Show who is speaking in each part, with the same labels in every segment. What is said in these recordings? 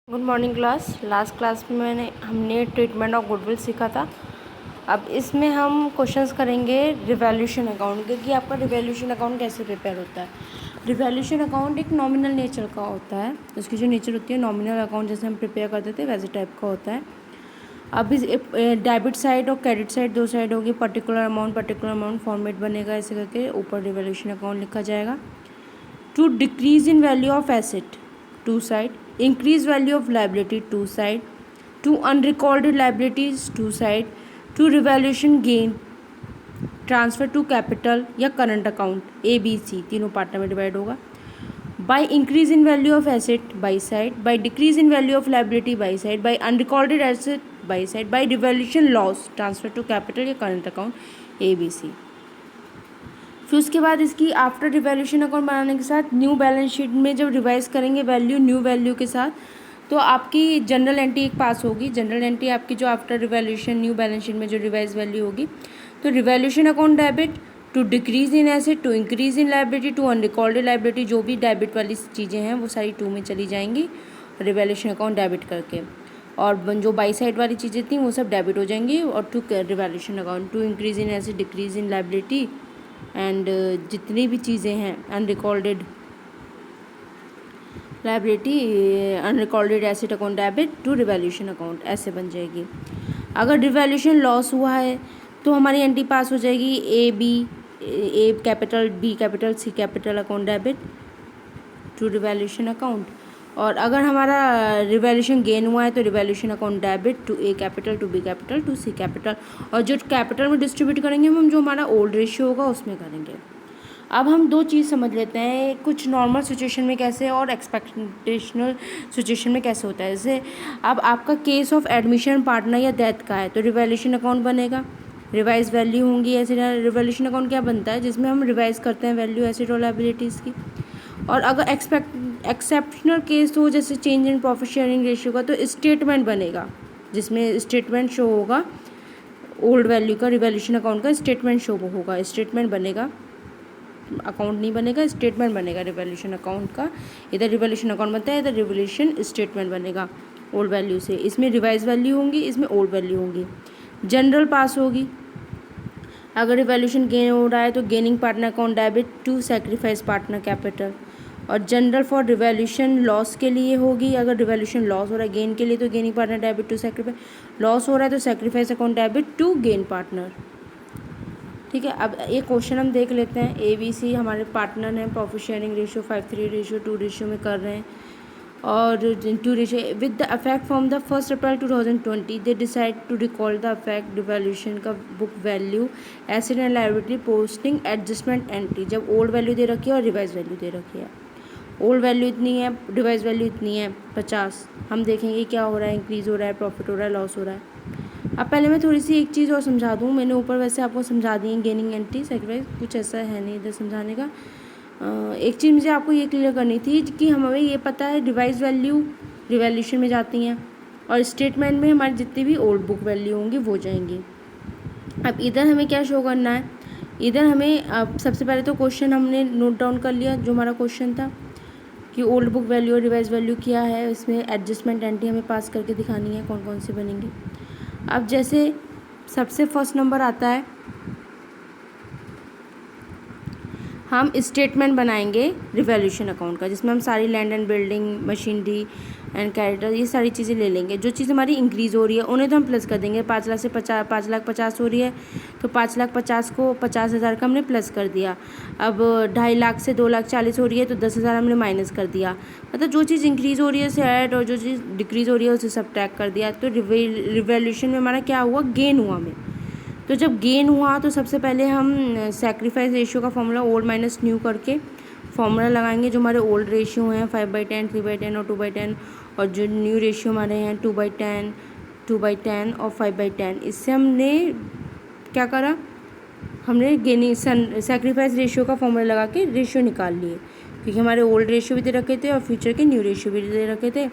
Speaker 1: Good morning class. Last class में हमने treatment of goodwill सीखा था। अब इसमें हम क्वेश्चंस करेंगे रिवैल्यूएशन अकाउंट के, कि आपका रिवैल्यूएशन अकाउंट कैसे प्रिपेयर होता है। रिवैल्यूएशन अकाउंट एक नॉमिनल नेचर का होता है। उसकी जो नेचर होती है नॉमिनल अकाउंट जैसे हम प्रिपेयर करते थे वैसे टाइप का होता है। अब इस डेबिट साइड और क्रेडिट साइड दो साइड होगी। पर्टिकुलर अमाउंट फॉर्मेट बनेगा ऐसे करके, ऊपर रिवैल्यूएशन अकाउंट लिखा जाएगा। To decrease in value of asset to side, increase value of liability two side, to unrecorded liabilities two side, to revaluation gain transfer to capital या current account ABC तीनों part में divide होगा। By increase in value of asset by side, by decrease in value of liability by side, by unrecorded asset by side, by revaluation loss transfer to capital या current account ABC। फिर उसके बाद इसकी after revaluation account बनाने के साथ new balance sheet में जब रिवाइज करेंगे वैल्यू न्यू वैल्यू के साथ, तो आपकी जनरल एंट्री एक पास होगी। जनरल एंट्री आपकी जो after revaluation new balance sheet में जो रिवाइज वैल्यू होगी, तो revaluation account debit to decrease in asset, to increase in liability, to unrecorded liability, जो भी डेबिट वाली चीज़ें हैं वो सारी 2 में चली जाएंगी रिवैल्यूएशन अकाउंट डेबिट करके, और जो बाई साइड वाली चीज़ें थी वो सब डेबिट हो जाएंगी। और to revaluation account to increase in asset, decrease in liability and जितनी भी चीज़ें हैं unrecorded liability, unrecorded asset account debit to revaluation account ऐसे बन जाएगी। अगर रिवैल्यूएशन लॉस हुआ है तो हमारी एंट्री पास हो जाएगी A capital, B capital, C capital account debit to revaluation account. और अगर हमारा रिवैल्यूएशन गेन हुआ है तो revaluation account debit to A capital, to B capital, to C capital. और जो कैपिटल में डिस्ट्रीब्यूट करेंगे हम जो हमारा ओल्ड रेशियो होगा उसमें करेंगे। अब हम दो चीज़ समझ लेते हैं, कुछ नॉर्मल सिचुएशन में कैसे और एक्सपेक्टेशनल सिचुएशन में कैसे होता है। जैसे अब आपका केस ऑफ एडमिशन पार्टनर या डेथ का है तो रिवैल्यूएशन अकाउंट बनेगा, रिवाइज वैल्यू होंगी। ऐसे रिवैल्यूएशन अकाउंट क्या बनता है, जिसमें हम रिवाइज करते हैं वैल्यू एसेट और लायबिलिटीज़ की। और अगर एक्सेप्शनल केस हो जैसे change in profit sharing ratio का, तो स्टेटमेंट बनेगा जिसमें स्टेटमेंट शो होगा ओल्ड वैल्यू का, रिवैल्यूएशन अकाउंट का स्टेटमेंट शो होगा, स्टेटमेंट बनेगा, अकाउंट नहीं बनेगा, स्टेटमेंट बनेगा रिवैल्यूएशन अकाउंट का। इधर रिवैल्यूएशन अकाउंट बनता है, इधर रिवैल्यूएशन स्टेटमेंट बनेगा ओल्ड वैल्यू से। इसमें रिवाइज वैल्यू होंगी, इसमें ओल्ड वैल्यू होंगी। जनरल पास होगी। अगर रिवैल्यूएशन गेन हो रहा है तो gaining partner account debit to sacrifice partner capital. और जनरल फॉर रिवैल्यूएशन लॉस के लिए होगी। अगर रिवैल्यूएशन लॉस हो रहा है गेन के लिए तो gaining partner debit to sacrifice, loss हो रहा है तो sacrifice account debit to gain partner. ठीक है। अब एक क्वेश्चन हम देख लेते हैं। ABC हमारे पार्टनर हैं, प्रॉफिट शेयरिंग रेशियो 5:3 रेशियो में कर रहे हैं, और 2 ratio with the effect from the 1 April 2020 they decide to recall the effect revaluation का book value asset and liability posting adjustment entry, जब ओल्ड वैल्यू दे रखी है और रिवाइज वैल्यू दे रखी है। ओल्ड वैल्यू इतनी है, रिवाइज वैल्यू इतनी है 50। हम देखेंगे क्या हो रहा है, इंक्रीज़ हो रहा है, प्रॉफिट हो रहा है, लॉस हो रहा है। अब पहले मैं थोड़ी सी एक चीज़ और समझा दूँ। मैंने ऊपर वैसे आपको समझा दी है गेनिंग एंट्री सैक्रिफाइस, कुछ ऐसा है नहीं इधर समझाने का। एक चीज़ मुझे आपको ये क्लियर करनी थी कि हमें ये पता है रिवाइज वैल्यू रिवैल्यूएशन में जाती हैं, और स्टेटमेंट में हमारी जितनी भी ओल्ड बुक वैल्यू होंगी वो जाएंगी। अब इधर हमें क्या शो करना है, इधर हमें अब सबसे पहले तो क्वेश्चन हमने नोट डाउन कर लिया जो हमारा क्वेश्चन था कि ओल्ड बुक वैल्यू और रिवाइज वैल्यू क्या है। इसमें एडजस्टमेंट एंट्री हमें पास करके दिखानी है कौन कौन सी बनेंगी। अब जैसे सबसे फर्स्ट नंबर आता है, हम स्टेटमेंट बनाएंगे रिवैल्यूएशन अकाउंट का, जिसमें हम सारी land and building, machinery and capital ये सारी चीज़ें ले लेंगे। जो चीज़ हमारी इंक्रीज़ हो रही है उन्हें तो हम प्लस कर देंगे। 5 लाख से 5,50,000 हो रही है तो 5,50,000 को 50,000 का हमने प्लस कर दिया। अब 2.5 लाख से 2,40,000 हो रही है तो 10,000 हमने माइनस कर दिया। मतलब जो चीज़ इंक्रीज़ हो रही है उसे ऐड, और जो चीज़ डिक्रीज़ हो रही है उसे सबट्रैक्ट कर दिया। तो रिवैल्यूएशन में हमारा क्या हुआ, गेन हुआ हमें। तो जब गेन हुआ तो सबसे पहले हम सैक्रिफाइस रेशियो का फॉर्मूला ओल्ड माइनस न्यू करके फॉर्मूला लगाएंगे। जो हमारे ओल्ड रेशियो हैं 5/10, 3/10 और 2/10, और जो न्यू रेशियो हमारे हैं 2/10, 2/10 और 5/10। इससे हमने क्या करा, हमने गेनिंग सैक्रिफाइस रेशियो का फॉर्मूला लगा के रेशियो निकाल लिए, क्योंकि हमारे ओल्ड रेशियो भी दे रखे थे और फ्यूचर के न्यू रेशियो भी दे रखे थे।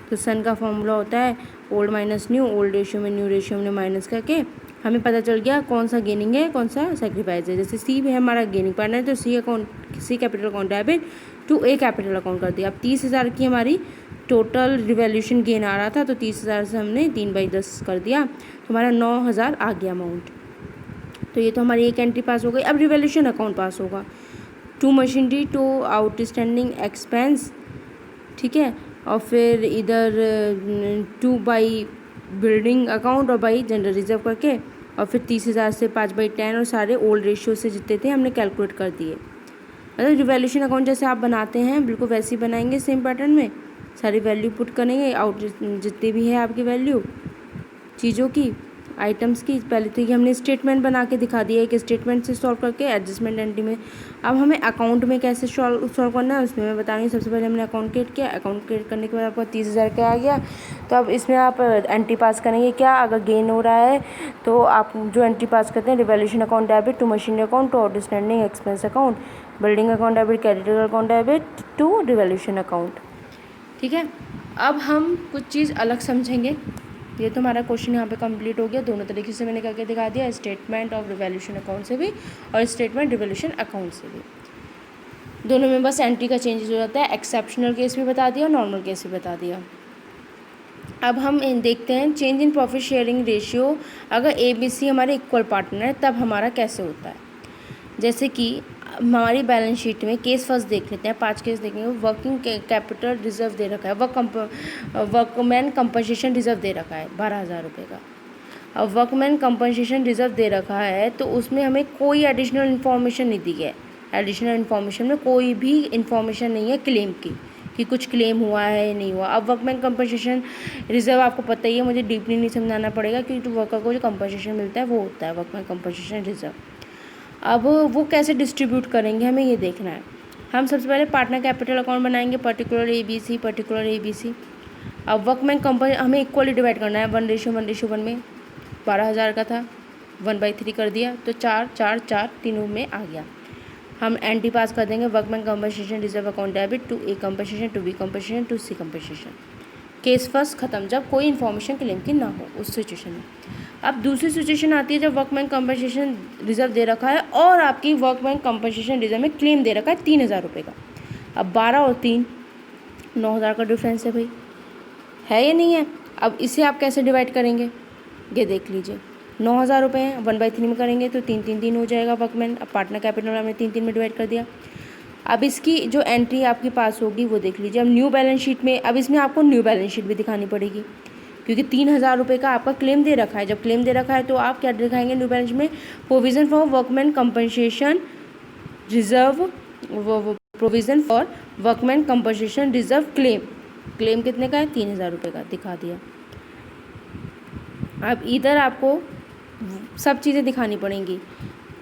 Speaker 1: तो सन का फॉर्मूला होता है old minus new, old ratio में न्यू रेशियो हमने माइनस करके हमें पता चल गया कौन सा गेनिंग है कौन सा सैक्रिफाइस है। जैसे सी है हमारा गेनिंग पार्टनर है तो C capital account debit to A capital account कर दिया। अब 30,000 की हमारी टोटल रिवैल्यूएशन गेन आ रहा था, तो 30,000 से हमने 3/10 कर दिया, तो हमारा 9,000 आ गया अमाउंट। तो ये तो हमारी एक एंट्री पास हो गई। अब रिवैल्यूएशन अकाउंट पास होगा, to machinery, to outstanding expense, ठीक है, और फिर इधर 2 बाई बिल्डिंग अकाउंट और बाई जनरल रिजर्व करके, और फिर 30,000 से 5/10 और सारे ओल्ड रेशियो से जितने थे हमने कैलकुलेट कर दिए। मतलब रिवैल्यूएशन अकाउंट जैसे आप बनाते हैं बिल्कुल वैसे ही बनाएंगे, सेम पैटर्न में सारी वैल्यू पुट करेंगे, आउट जितनी भी है आपकी वैल्यू चीज़ों की, आइटम्स की। पहले तो ये हमने स्टेटमेंट बना के दिखा दिया है कि स्टेटमेंट से सॉल्व करके एडजस्टमेंट एंट्री में। अब हमें अकाउंट में कैसे सॉल्व करना है उसमें मैं बताऊँगी। सबसे पहले हमने अकाउंट क्रिएट किया, अकाउंट क्रिएट करने के बाद आपका 30,000 का आ गया। तो अब इसमें आप एंट्री पास करेंगे क्या, अगर गेन हो रहा है तो आप जो एंट्री पास करते हैं, revaluation account debit to machinery account to outstanding expense account, building account debit, creditor account debit to revaluation account, ठीक है। अब हम कुछ चीज़ अलग समझेंगे। ये तो हमारा क्वेश्चन यहाँ पे कंप्लीट हो गया, दोनों तरीके से मैंने करके दिखा दिया, स्टेटमेंट ऑफ रिवैल्यूएशन अकाउंट से भी और स्टेटमेंट रिवैल्यूएशन अकाउंट से भी। दोनों में बस एंट्री का चेंजेस हो जाता है, एक्सेप्शनल केस भी बता दिया और नॉर्मल केस भी बता दिया। अब हम देखते हैं change in profit sharing ratio, अगर ABC हमारे इक्वल पार्टनर है तब हमारा कैसे होता है। जैसे कि हमारी बैलेंस शीट में केस फर्स्ट देख लेते हैं, 5 केस देखेंगे। वर्किंग कैपिटल रिजर्व दे रखा है, वर्कमैन कंपनसेशन रिजर्व दे रखा है 12,000 रुपये का। अब वर्कमैन कंपनसेशन रिजर्व दे रखा है तो उसमें हमें कोई एडिशनल इन्फॉर्मेशन नहीं दी है। एडिशनल इन्फॉर्मेशन में कोई भी इन्फॉर्मेशन नहीं है क्लेम की, कि कुछ क्लेम हुआ है नहीं हुआ। अब वर्कमैन कंपनसेशन रिजर्व आपको पता ही है, मुझे डीपली नहीं समझाना पड़ेगा, क्योंकि वर्कर को जो कंपनसेशन मिलता है वो होता है वर्कमैन कंपनसेशन रिजर्व। अब वो कैसे डिस्ट्रीब्यूट करेंगे हमें ये देखना है। हम सबसे पहले पार्टनर कैपिटल अकाउंट बनाएंगे, पर्टिकुलर ABC। अब वर्कमैन कंपनी हमें इक्वली डिवाइड करना है, 1:1:1 में 12,000 का था, 1/3 कर दिया, तो 4 तीनों में आ गया। हम एंट्री पास कर देंगे, workman compensation reserve account debit to A compensation, to B compensation, to C compensation. Case first खत्म, जब कोई इन्फॉर्मेशन क्लेम की ना हो उस सिचुएशन में। अब दूसरी सिचुएशन आती है जब वर्कमैन कंपनसेशन रिजर्व दे रखा है और आपकी वर्कमैन कंपनसेशन रिजर्व में क्लेम दे रखा है 3,000 रुपये का। अब 12 और 3 9,000 का डिफरेंस है भाई, है या नहीं है। अब इसे आप कैसे डिवाइड करेंगे ये देख लीजिए। 9,000 रुपये हैं, 1/3 में करेंगे तो 3 हो जाएगा वर्कमैन। अब पार्टनर कैपिटल हमने 3 में डिवाइड कर दिया। अब इसकी जो एंट्री आपके पास होगी वो देख लीजिए। अब न्यू बैलेंस शीट में, अब इसमें आपको न्यू बैलेंस शीट भी दिखानी पड़ेगी, क्योंकि 3,000 रुपये का आपका क्लेम दे रखा है। जब क्लेम दे रखा है तो आप क्या दिखाएंगे न्यू बैलेंस में, provision for workman compensation reserve, provision for workman compensation reserve claim कितने का है, 3,000 रुपये का दिखा दिया। अब इधर आपको सब चीज़ें दिखानी पड़ेंगी,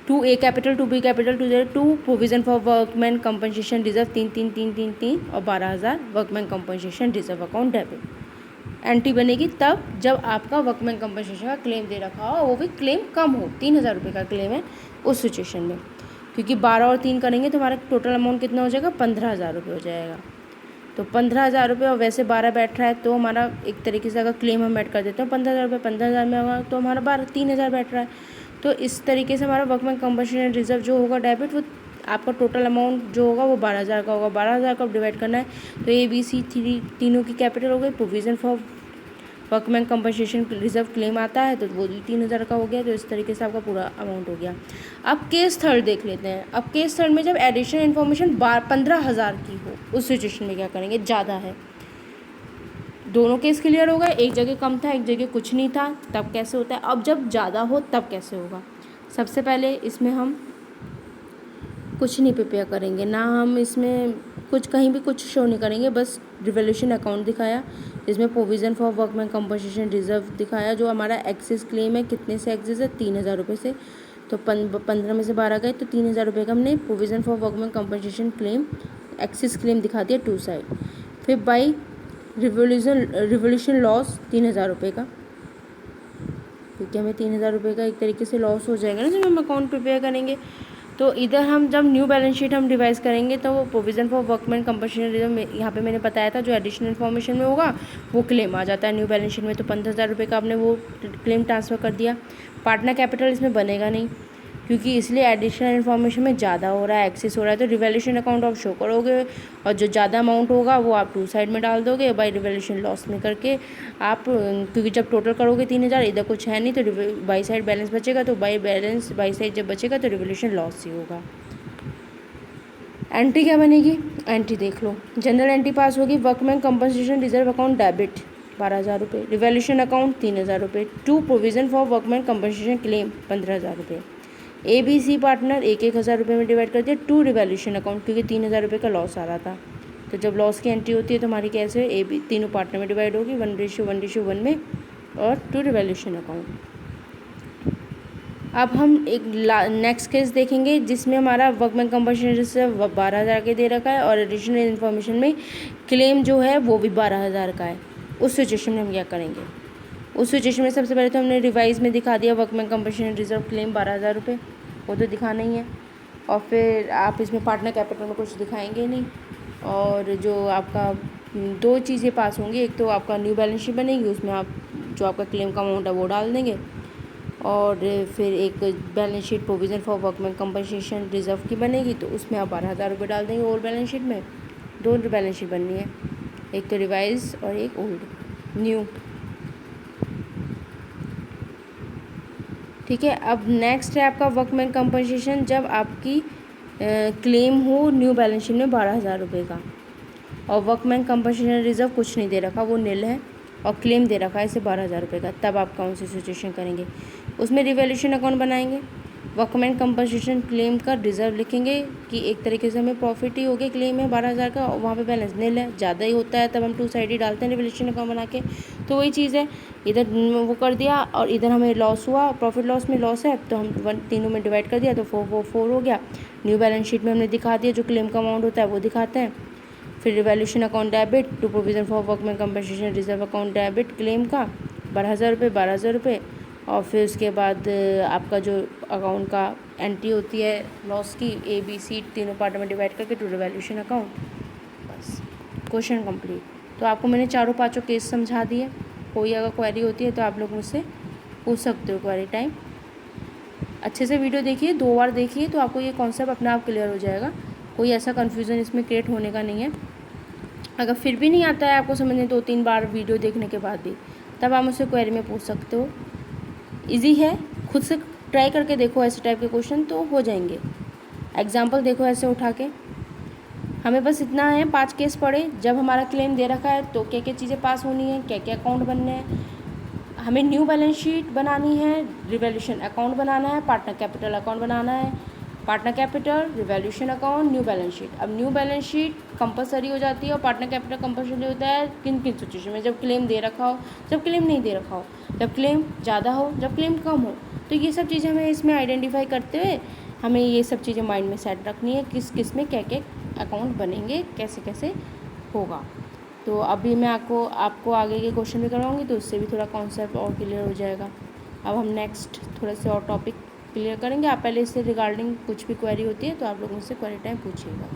Speaker 1: to A capital, to B capital, to provision for workman compensation reserve 3 और 12,000 workman compensation reserve account debit. Entry बनेगी तब जब आपका वर्कमैन कंपनसेशन का क्लेम दे रखा हो, वो भी क्लेम कम हो, 3,000 रुपये का क्लेम है उस सिचुएशन में, क्योंकि 12 और 3 करेंगे तो हमारा टोटल अमाउंट कितना हो जाएगा, 15,000 रुपये हो जाएगा। तो 15,000 रुपये, और वैसे 12 बैठ रहा है तो हमारा एक तरीके से अगर क्लेम हम ऐड कर देते हैं 15,000 रुपये, 15,000 में होगा तो हमारा 3,000 बैठ रहा है। तो इस तरीके से हमारा वर्कमैन कंपनसेशन रिजर्व जो होगा डेबिट, वो आपका टोटल अमाउंट जो होगा वो 12,000 का होगा। 12,000 का डिवाइड करना है तो ABC तीनों की कैपिटल हो गई, provision for workman compensation reserve claim आता है तो वो 3,000 का हो गया। तो इस तरीके से आपका पूरा अमाउंट हो गया। अब केस थर्ड देख लेते हैं। अब केस थर्ड में जब एडिशनल इन्फॉर्मेशन 15,000 की हो उस सिचुएशन में क्या करेंगे, ज़्यादा है। दोनों केस क्लियर हो गए, एक जगह कम था एक जगह कुछ नहीं था, तब कैसे होता है। अब जब ज़्यादा हो तब कैसे होगा। सबसे पहले इसमें हम कुछ नहीं प्रिपेयर करेंगे, ना हम इसमें कुछ कहीं भी कुछ शो नहीं करेंगे, बस रिवैल्यूएशन अकाउंट दिखाया जिसमें provision for workman compensation reserve दिखाया। जो हमारा एक्सेस क्लेम है, कितने से एक्सेस है, 3,000 रुपये से, तो 15 में से 12 गए तो 3,000 रुपये का हमने provision for workman compensation claim excess claim दिखा दिया 2 साइड। फिर बाई रिवोल्यूशन लॉस 3,000 रुपये का, क्योंकि हमें 3,000 रुपये का एक तरीके से लॉस हो जाएगा ना जब हम अकाउंट प्रिपेयर करेंगे। तो इधर हम जब न्यू बैलेंस शीट हम डिवाइस करेंगे तो वो provision for workman compensation reserve यहाँ पे मैंने बताया था, जो एडिशनल इन्फॉर्मेशन में होगा वो क्लेम आ जाता है न्यू बैलेंस शीट में। तो 15,000 रुपये का आपने वो क्लेम ट्रांसफ़र कर दिया। पार्टनर कैपिटल इसमें बनेगा नहीं, क्योंकि इसलिए एडिशनल इन्फॉर्मेशन में ज़्यादा हो रहा है, एक्सेस हो रहा है, तो रिवैल्यूएशन अकाउंट आप शो करोगे और जो ज़्यादा अमाउंट होगा वो आप टू साइड में डाल दोगे बाई रिवैल्यूएशन लॉस में करके आप, क्योंकि जब टोटल करोगे 3000, इधर कुछ है नहीं तो बाई साइड बैलेंस बचेगा, तो बाई साइड जब बचेगा तो रिवैल्यूएशन लॉस ही होगा। एंट्री क्या बनेगी, एंट्री देख लो। जनरल एंट्री पास होगी, workman compensation reserve account debit 12,000 रुपये, रिवैल्यूएशन अकाउंट 3,000 रुपये, to provision for workman compensation claim 15,000 रुपये। ए बी सी पार्टनर 1,000 रुपये में डिवाइड कर दिया, टू रिवैल्यूएशन अकाउंट, क्योंकि 3,000 रुपये का लॉस आ रहा था, तो जब लॉस की एंट्री होती है तो हमारी कैसे ए बी तीनों पार्टनर में डिवाइड होगी 1:1:1 में, और टू रिवैल्यूएशन अकाउंट। अब हम एक नेक्स्ट केस देखेंगे जिसमें हमारा वर्कमैन कंपनसेशन रिजर्व 12,000 के दे रखा है और एडिशनल इन्फॉर्मेशन में क्लेम जो है वो भी 12,000 का है। उस सिचुएशन में हम क्या करेंगे, उस सिचुएशन में सबसे पहले तो हमने रिवाइज में दिखा दिया वर्कमैन कंपनसेशन रिजर्व क्लेम 12,000 रुपये, वो तो दिखाना ही है, और फिर आप इसमें पार्टनर कैपिटल में कुछ दिखाएंगे नहीं, और जो आपका दो चीज़ें पास होंगी, एक तो आपका न्यू बैलेंस शीट बनेगी, उसमें आप जो आपका क्लेम का अमाउंट है वो डाल देंगे, और फिर एक balance sheet provision for workman compensation reserve की बनेगी, तो उसमें आप 12,000 रुपये डाल देंगे ओल्ड बैलेंस शीट में। दो बैलेंस शीट बननी है, एक तो रिवाइज और एक ओल्ड न्यू, ठीक है। अब नेक्स्ट है आपका वर्कमैन कंपनसेशन, जब आपकी क्लेम हो न्यू बैलेंस शीट में 12,000 रुपये का, और वर्कमैन कंपनसेशन रिजर्व कुछ नहीं दे रखा, वो नील है, और क्लेम दे रखा है इसे 12,000 रुपये का, तब आप कौन सी सिचुएशन करेंगे, उसमें रिवैल्यूएशन अकाउंट बनाएंगे, वर्कमैन कंपनसेशन क्लेम का रिजर्व लिखेंगे कि एक तरीके से हमें प्रॉफिट ही हो गया, क्लेम है 12,000 का और वहाँ पे बैलेंस नील है, ज़्यादा ही होता है तब हम टू साइड ही डालते हैं रिवैल्यूएशन अकाउंट बना के, तो वही चीज़ है, इधर वो कर दिया और इधर हमें लॉस हुआ, प्रॉफिट लॉस में लॉस है तो हम तीनों में डिवाइड कर दिया तो 4 हो गया। न्यू बैलेंस शीट में हमने दिखा दिया जो क्लेम का अमाउंट होता है वो दिखाते हैं, फिर revaluation account debit to provision for workman compensation reserve account debit claim का 12,000 रुपये, और फिर उसके बाद आपका जो अकाउंट का एंट्री होती है लॉस की, ए बी सी तीनों पार्ट में डिवाइड करके टू रिवैल्यूएशन अकाउंट, बस क्वेश्चन कंप्लीट। तो आपको मैंने चारों पाँचों केस समझा दिए, कोई अगर क्वेरी होती है तो आप लोग मुझसे पूछ सकते हो क्वेरी टाइम। अच्छे से वीडियो देखिए, 2 बार देखिए तो आपको ये कॉन्सेप्ट अपने आप क्लियर हो जाएगा, कोई ऐसा कन्फ्यूज़न इसमें क्रिएट होने का नहीं है। अगर फिर भी नहीं आता है आपको समझने 2-3 बार वीडियो देखने के बाद भी, तब आप मुझसे क्वेरी में पूछ सकते हो, इजी है, खुद से ट्राई करके देखो, ऐसे टाइप के क्वेश्चन तो हो जाएंगे। एग्जाम्पल देखो ऐसे उठा के, हमें बस इतना है 5 केस पढ़े, जब हमारा क्लेम दे रखा है तो क्या क्या चीज़ें पास होनी है, क्या क्या अकाउंट बनने हैं, हमें न्यू बैलेंस शीट बनानी है, रिवैल्यूएशन अकाउंट बनाना है, पार्टनर कैपिटल अकाउंट बनाना है, partner capital, revaluation account, new balance sheet. अब न्यू बैलेंस शीट कंपलसरी हो जाती है और पार्टनर कैपिटल कंपलसरी होता है किन किन सिचुएशन में, जब क्लेम दे रखा हो, जब क्लेम नहीं दे रखा हो, जब क्लेम ज़्यादा हो, जब क्लेम कम हो। तो ये सब चीज़ें हमें इसमें आइडेंटिफाई करते हुए हमें ये सब चीज़ें माइंड में सेट रखनी है, किस किस में क्या क्या अकाउंट बनेंगे, कैसे कैसे होगा। तो अभी मैं आपको आगे के क्वेश्चन भी करवाऊँगी तो उससे भी थोड़ा कॉन्सेप्ट और क्लियर हो जाएगा। अब हम नेक्स्ट थोड़ा से और टॉपिक क्लियर करेंगे। आप पहले इससे रिगार्डिंग कुछ भी क्वेरी होती है तो आप लोग मुझसे क्वेरी टाइम पूछिएगा।